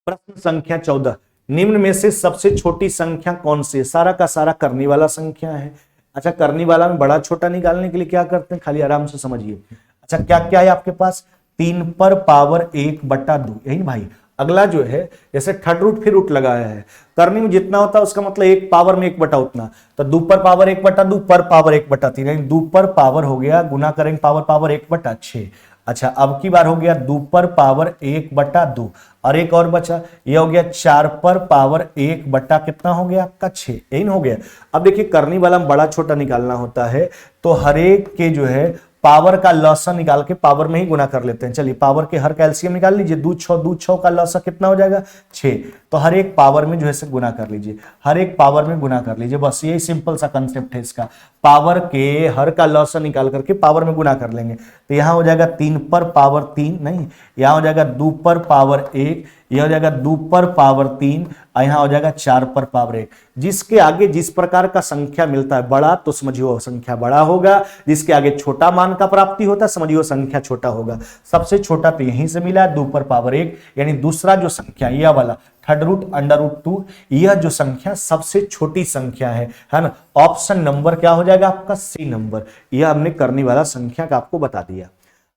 प्रश्न संख्या 14, निम्न में से सबसे छोटी संख्या कौन सी है। सारा का सारा करने वाला संख्या है। अच्छा करने वाला में बड़ा छोटा निकालने के लिए क्या करते हैं, खाली आराम से समझिए। अच्छा क्या क्या है आपके पास, 3 पर पावर 1/2, यही भाई। अगला जो है जैसे थर्ड रूट फिर रूट लगाया है, करने में जितना होता है उसका मतलब 1 पावर में 1 बटा उतना, तो 2 पर पावर 1/2 पर पावर 1/3, यानी 2 पर पावर हो गया, गुना करेंगे पावर 1/6। अच्छा अब की बार हो गया 2 पर पावर 1/2 और एक और बचा, यह हो गया 4 पर पावर 1 बटा कितना हो गया आपका 6, यही हो गया। अब देखिए करने वाला में बड़ा छोटा निकालना होता है तो हर एक के जो है पावर का लॉसा निकाल के पावर में ही गुना कर लेते हैं। चलिए पावर के हर कैल्सियम निकाल लीजिए, 2 6 का लॉसा कितना हो जाएगा 6, तो हर एक पावर में जो है से गुना कर लीजिए, हर एक पावर में गुना कर लीजिए, बस यही सिंपल सा कंसेप्ट है इसका। पावर के हर का लॉसा निकाल करके पावर में गुना कर लेंगे, तो यहां हो जाएगा 3 पर पावर 3 नहीं, यहां हो जाएगा 2 पर पावर 1, यह हो जाएगा 2 पर पावर 3 और यहाँ हो जाएगा 4 पर पावर 1। जिसके आगे जिस प्रकार का संख्या मिलता है बड़ा तो समझिए संख्या बड़ा होगा, जिसके आगे छोटा मान का प्राप्ति होता है समझिए संख्या छोटा होगा। सबसे छोटा तो यहीं से मिला है 2 पर पावर 1, यानी दूसरा जो संख्या यह वाला थर्ड रूट अंडर रूट 2, यह जो संख्या सबसे छोटी संख्या है ना। ऑप्शन नंबर क्या हो जाएगा आपका सी नंबर। यह हमने करने वाला संख्या का आपको बता दिया।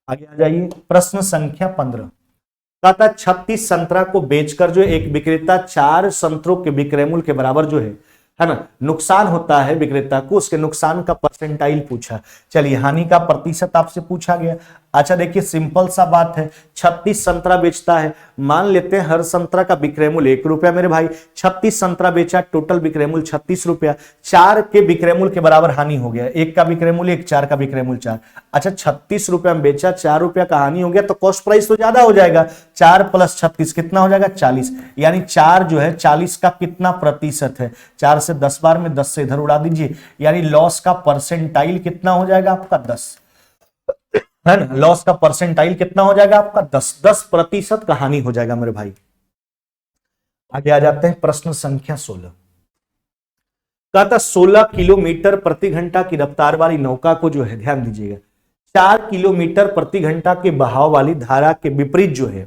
आगे आ जाइए प्रश्न संख्या 15। कहता 36 संतरा को बेचकर जो एक विक्रेता 4 संतरों के विक्रय मूल्य के बराबर जो है ना नुकसान होता है विक्रेता को, उसके नुकसान का परसेंटाइल पूछा। चलिए हानि का प्रतिशत आपसे पूछा गया। अच्छा देखिए सिंपल सा बात है, 36 संतरा बेचता है, मान लेते हैं हर संतरा का विक्रय मूल्य 1 रुपया मेरे भाई, 36 संतरा बेचा, टोटल विक्रय मूल्य 36 रुपया, 4 के विक्रय मूल्य के बराबर हानि हो गया, 1 का विक्रय मूल्य 1, 4 का विक्रय मूल्य 4। अच्छा 36 रुपया में बेचा, 4 रुपया का हानि हो गया तो कॉस्ट प्राइस तो ज्यादा हो जाएगा, 4 प्लस 36 कितना हो जाएगा 40, यानी 4 जो है 40 का कितना प्रतिशत है, 4 से 10 बार में 10 से इधर उड़ा दीजिए, यानी लॉस का परसेंटाइल कितना हो जाएगा आपका 10, है ना। लॉस का परसेंटाइल कितना हो जाएगा आपका 10% का हानि हो जाएगा मेरे भाई। आगे आ जाते हैं प्रश्न संख्या 16। कहता 16 किलोमीटर प्रति घंटा की रफ्तार वाली नौका को जो है ध्यान दीजिएगा 4 किलोमीटर प्रति घंटा के बहाव वाली धारा के विपरीत जो है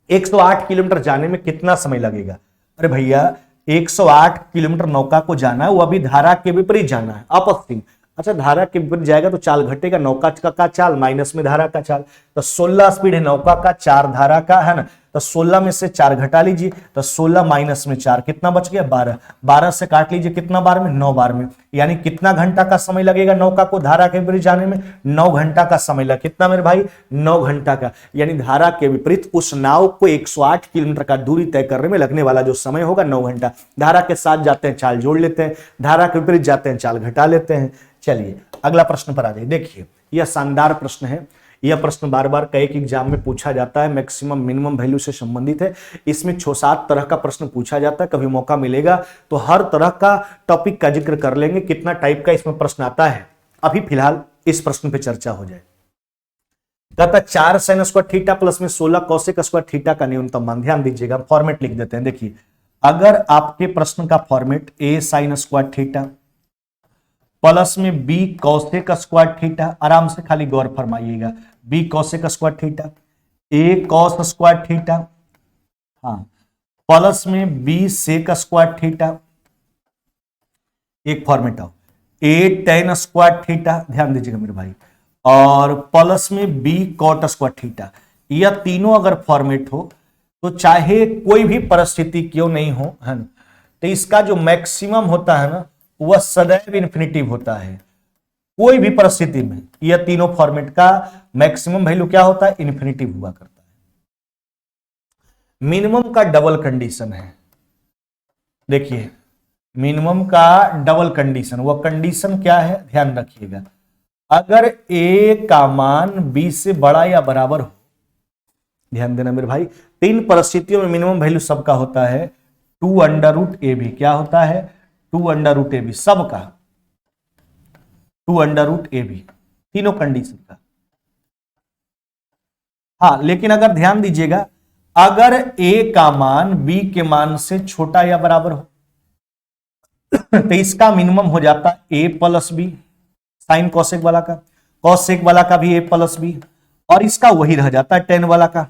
108 किलोमीटर जाने में कितना समय लगेगा। अरे भैया 108 किलोमीटर नौका को जाना है, वो अभी धारा के विपरीत जाना है, अपस्ट्रीम। अच्छा धारा के विपरीत जाएगा तो चाल घटेगा, नौका का चाल माइनस में धारा का चाल, तो 16 स्पीड है नौका का, 4 धारा का, है ना। तो 16 में से 4 घटा लीजिए तो 16 माइनस में 4 कितना बच गया 12, 12 से काट लीजिए कितना बार में 9 बार में, यानी कितना घंटा का समय लगेगा नौका को धारा के विपरीत जाने में 9 घंटा का समय लगा। कितना मेरे भाई 9 घंटा का, यानी धारा के विपरीत उस नाव को 108 किलोमीटर का दूरी तय करने में लगने वाला जो समय होगा 9 घंटा। धारा के साथ जाते हैं चाल जोड़ लेते हैं, धारा के विपरीत जाते हैं चाल घटा लेते हैं। चलिए अगला प्रश्न पर आ जाइए। देखिए यह शानदार प्रश्न है, यह प्रश्न बार बार कई एग्जाम में पूछा जाता है, मैक्सिमम मिनिमम वैल्यू से संबंधित है। इसमें 6-7 तरह का प्रश्न पूछा जाता है, कभी मौका मिलेगा तो हर तरह का टॉपिक का जिक्र कर लेंगे, कितना टाइप का इसमें प्रश्न आता है। अभी फिलहाल इस प्रश्न पे चर्चा हो जाए। कहता 4 sin स्क्वायर थीटा प्लस में 16 cosec स्क्वायर थीटा का न्यूनतम मान। ध्यान दीजिएगा फॉर्मेट लिख देते हैं। देखिए अगर आपके प्रश्न का format a sin square theta plus में b cosec स्क्वायर थीटा, आराम से खाली गौर फरमाइएगा, b cosec square theta, a cos square theta, हाँ प्लस में b sec स्क्वायर थीटा, एक फॉर्मेट आओ, a tan स्क्वायर थीटा, ध्यान दीजिएगा मेरे भाई, और प्लस में b cot स्क्वायर थीटा। यह तीनों अगर फॉर्मेट हो तो चाहे कोई भी परिस्थिति क्यों नहीं हो, है ना, तो इसका जो मैक्सिमम होता है ना वह सदैव इन्फिनिटिव होता है। कोई भी परिस्थिति में यह तीनों फॉर्मेट का मैक्सिमम वैल्यू क्या होता है इन्फिनिटिव हुआ करता है। मिनिमम का डबल कंडीशन है, देखिए मिनिमम का डबल कंडीशन, वह कंडीशन क्या है ध्यान रखिएगा, अगर a का मान b से बड़ा या बराबर हो, ध्यान देना मेरे भाई, 3 परिस्थितियों में मिनिमम वैल्यू सबका होता है 2 अंडर रूट ए बी, क्या होता है 2 अंडर रूट ए बी, सबका 2 अंडर रूट ए बी, तीनों कंडीशन का। हाँ लेकिन अगर ध्यान दीजिएगा अगर a का मान b के मान से छोटा या बराबर हो तो इसका मिनिमम हो जाता है a plus b, sine cosec वाला का, कॉसेक वाला का भी a प्लस बी, और इसका वही रह जाता है टेन वाला का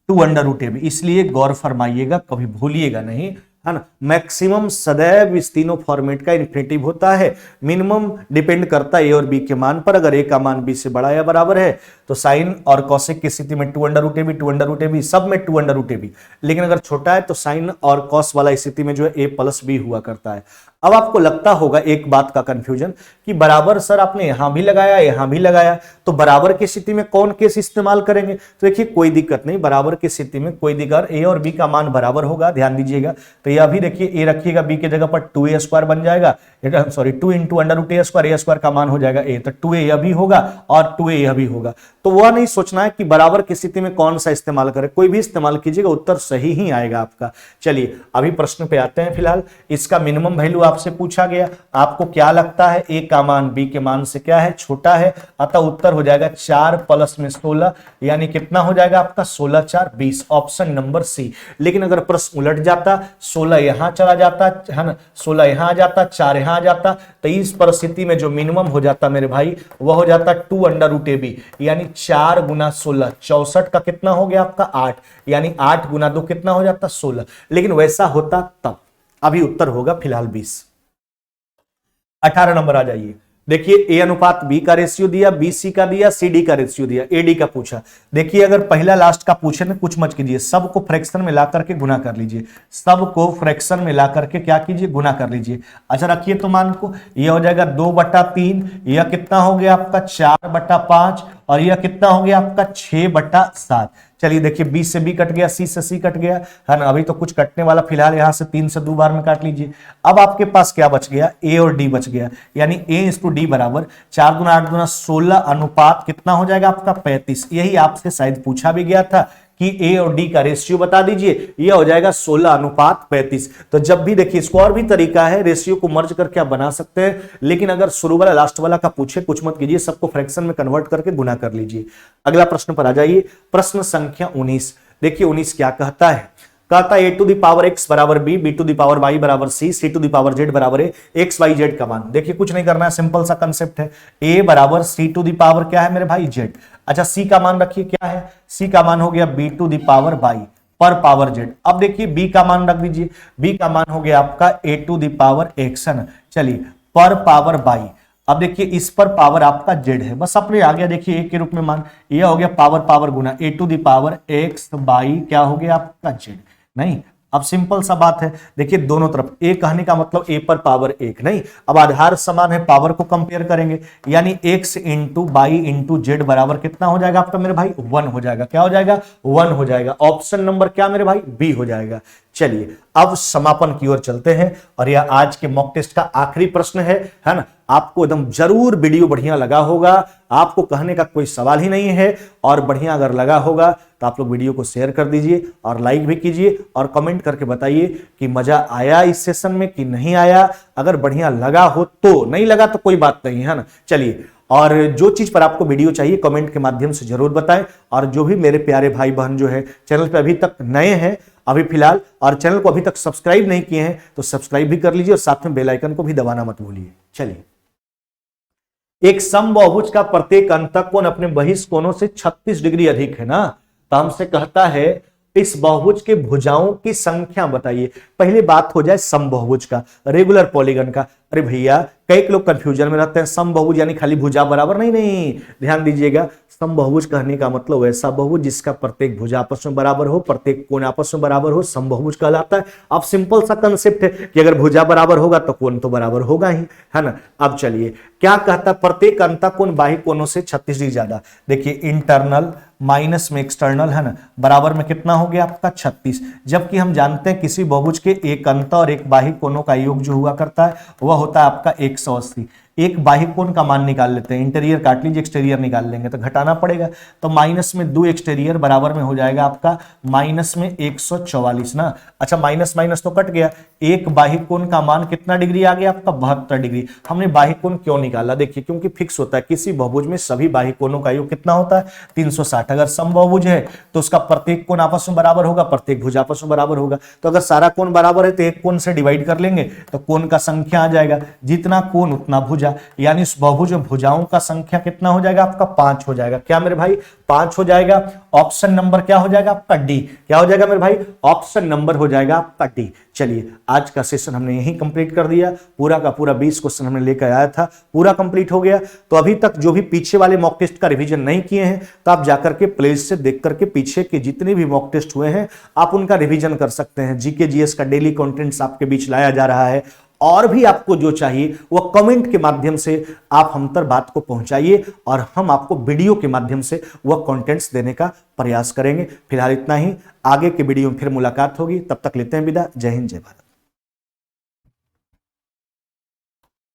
2 अंडर रूट ए बी। इसलिए गौर फरमाइएगा, कभी भूलिएगा नहीं, है ना, मैक्सिमम सदैव इस तीनों फॉर्मेट का इन्फिनिटिव होता है। मिनिमम डिपेंड करता है ए और बी के मान पर, अगर ए का मान बी से बड़ा या बराबर है तो साइन और कॉसेक की स्थिति में 2 under root a b, 2 under root a b, सब में 2 अंडर रूट ए बी, लेकिन अगर छोटा है तो साइन और कॉस वाला स्थिति में जो है ए प्लस बी हुआ करता है। अब आपको लगता होगा एक बात का कंफ्यूजन कि बराबर सर आपने यहां भी लगाया यहां भी लगाया, तो बराबर की स्थिति में कौन केस इस्तेमाल करेंगे। तो देखिए कोई दिक्कत नहीं, बराबर की स्थिति में कोई दिक्कत, ए और बी का मान बराबर होगा, ध्यान दीजिएगा। तो यह भी देखिए ए रखिएगा बी की जगह पर 2a स्क्वायर बन जाएगा, सॉरी 2 इंटू अंडर रूट ए स्क्वायर का मान हो जाएगा ए, तो 2a यह भी होगा और 2a यह भी होगा। तो वह नहीं सोचना है कि बराबर की स्थिति में कौन सा इस्तेमाल करें, कोई भी इस्तेमाल कीजिएगा उत्तर सही ही आएगा आपका। चलिए अभी प्रश्न पे आते हैं। फिलहाल इसका मिनिमम वैल्यू आपसे पूछा गया, आपको क्या लगता है a का मान b के मान से क्या है, छोटा है, अतः उत्तर हो जाएगा 4 प्लस में 16, यानी कितना हो जाएगा आपका 16 4 20, ऑप्शन नंबर सी। लेकिन अगर प्रश्न उलट जाता, 16 यहां चला जाता है ना, 16 यहां आ जाता, 4 यहां आ जाता, तो इस परिस्थिति में जो मिनिमम हो जाता मेरे भाई वह हो जाता 2 अंडर रूट ए बी, यानी 4 गुना 16, 64 का कितना हो गया आपका 8, यानी 8 गुना 2 कितना हो जाता 16। लेकिन वैसा होता तब, अभी उत्तर होगा फिलहाल 20। 18 नंबर आ जाइए। देखिए ए अनुपात बी का रेशियो दिया, बी सी का दिया, सी डी का रेशियो दिया, ए डी का पूछा। देखिए अगर पहला लास्ट का पूछे ना, कुछ मत कीजिए, सबको फ्रैक्शन में ला करके गुना कर लीजिए, सबको फ्रैक्शन में ला करके क्या कीजिए, गुना कर लीजिए। अच्छा रखिए तो मान को, यह हो जाएगा 2/3, यह कितना हो गया आपका 4/5, और यह कितना हो गया आपका 6/7। चलिए देखिए बी से बी कट गया, सी से सी कट गया, है ना, अभी तो कुछ कटने वाला फिलहाल, यहां से 3 से 2 बार में काट लीजिए। अब आपके पास क्या बच गया, ए और डी बच गया, यानी ए इस टू डी बराबर 4 गुना 8 गुना 16 अनुपात कितना हो जाएगा आपका 35। यही आपसे शायद पूछा भी गया था कि ए और डी का रेशियो बता दीजिए, यह हो जाएगा 16:35। तो जब भी देखिए इसको और भी तरीका है, रेशियो को मर्ज करके आप बना सकते हैं, लेकिन अगर शुरू वाला लास्ट वाला का पूछे कुछ मत कीजिए, सबको फ्रैक्शन में कन्वर्ट करके गुना कर लीजिए। अगला प्रश्न पर आ जाइए, प्रश्न संख्या 19। देखिए 19 क्या कहता है, कहता है a to the power x बराबर b, b to the power y बराबर c, c to the power z बराबर a, x y z का मान। देखिए कुछ नहीं करना है, सिंपल सा कंसेप्ट है, a बराबर c टू द पावर क्या है मेरे भाई z। अच्छा c का मान रखिए क्या है, c का मान हो गया b to the power y पर पावर z। अब देखिए b का मान रख दीजिए, b का मान हो गया आपका a to the power x है ना, चलिए पर पावर y। अब देखिए इस पर पावर आपका z है, बस अपने आ गया, देखिए a के रूप में मान, यह हो गया पावर पावर गुना a to the power x by क्या हो गया आपका z। नहीं, अब सिंपल सा बात है, देखिए दोनों तरफ a कहने का मतलब a पर पावर 1, नहीं, अब आधार समान है, पावर को कंपेयर करेंगे, यानी x into by into Z बराबर कितना हो जाएगा आपका मेरे भाई 1 हो जाएगा। क्या हो जाएगा 1 हो जाएगा। ऑप्शन नंबर क्या मेरे भाई बी हो जाएगा। चलिए अब समापन की ओर चलते हैं, और यह आज के मॉक टेस्ट का आखिरी प्रश्न है ना। आपको एकदम जरूर वीडियो बढ़िया लगा होगा, आपको कहने का कोई सवाल ही नहीं है, और बढ़िया अगर लगा होगा तो आप लोग वीडियो को शेयर कर दीजिए और लाइक भी कीजिए, और कमेंट करके बताइए कि मजा आया इस सेशन में कि नहीं आया। अगर बढ़िया लगा हो तो, नहीं लगा तो कोई बात नहीं, है ना। चलिए, और जो चीज पर आपको वीडियो चाहिए कमेंट के माध्यम से जरूर बताएं, और जो भी मेरे प्यारे भाई बहन जो है चैनल पे अभी तक नए हैं अभी फिलहाल, और चैनल को अभी तक सब्सक्राइब नहीं किए हैं तो सब्सक्राइब भी कर लीजिए, और साथ में बेल आइकन को भी दबाना मत भूलिए। चलिए, एक समबाहुभुज का प्रत्येक अंतःकोण अपने बहिष्कोणों से 36 डिग्री अधिक है ना, तो हमसे कहता है इस बहुभुज के भुजाओं की संख्या बताइए। पहले बात हो जाए समबाहुभुज का, रेगुलर पॉलीगन का। अरे भैया कई लोग कंफ्यूजन में रहते हैं, समबाहुभुज यानी खाली भुजा बराबर, नहीं नहीं, ध्यान दीजिएगा, समबाहुभुज कहने का मतलब ऐसा बहुभुज जिसका प्रत्येक भुजा आपस में बराबर हो, प्रत्येक कोण आपस में बराबर हो, समबाहुभुज कहलाता है। अब सिंपल सा कंसेप्ट है कि अगर भुजा बराबर होगा तो कोण तो बराबर होगा ही, है ना। अब चलिए क्या कहता है, प्रत्येक अंतःकोण बाह्य कोणों से 36 डिग्री ज्यादा। देखिए इंटरनल माइनस में एक्सटर्नल, है ना, बराबर में कितना हो गया आपका 36। जबकि हम जानते हैं किसी बहुभुज के एक अंत और एक बाह्य कोणों का योग जो हुआ करता है वह होता है आपका 180। एक बाह्य कोण का मान निकाल लेते हैं, इंटीरियर काट लीजिए, एक्सटीरियर निकाल लेंगे तो घटाना पड़ेगा, तो माइनस में 2 एक्सटीरियर बराबर में हो जाएगा आपका माइनस में 144 ना। अच्छा माइनस माइनस तो कट गया, एक बाह्य कोण का मान कितना डिग्री आ गया आपका 72 डिग्री। हमने बाह्य कोण क्यों निकाला, देखिए क्योंकि फिक्स होता है किसी बहुभुज में सभी बाह्य कोणों का योग कितना होता है 360। अगर समबाहुभुज है तो उसका प्रत्येक कोण आपस में बराबर होगा, प्रत्येक भुजा आपस में बराबर होगा, तो अगर सारा कोण बराबर है तो एक कोण से डिवाइड कर लेंगे तो कोण का संख्या आ जाएगा, जितना कोण उतना भुजा, यानी इस बहुभुज में भुजाओं का संख्या कितना हो जाएगा आपका 5 हो जाएगा। क्या मेरे भाई 5 हो जाएगा। ऑप्शन नंबर क्या हो जाएगा आपका डी। क्या हो जाएगा मेरे भाई, ऑप्शन नंबर हो जाएगा आपका डी। चलिए आज का सेशन हमने यही कंप्लीट कर दिया, पूरा का पूरा 20 क्वेश्चन हमने लेकर आया था, पूरा कंप्लीट हो गया। तो अभी तक जो भी पीछे वाले मॉक टेस्ट का रिवीजन नहीं किए हैं तो आप जाकर के प्लेलिस्ट से देख करके पीछे के जितने भी मॉक टेस्ट हुए हैं आप उनका रिवीजन कर सकते हैं। जीके जीएस का डेली कंटेंट्स आपके बीच लाया जा रहा है, और भी आपको जो चाहिए वो कमेंट के माध्यम से आप हम तक बात को पहुंचाइए, और हम आपको वीडियो के माध्यम से वह कंटेंट्स देने का प्रयास करेंगे। फिलहाल इतना ही, आगे के वीडियो में फिर मुलाकात होगी, तब तक लेते हैं विदा। जय हिंद जय भारत।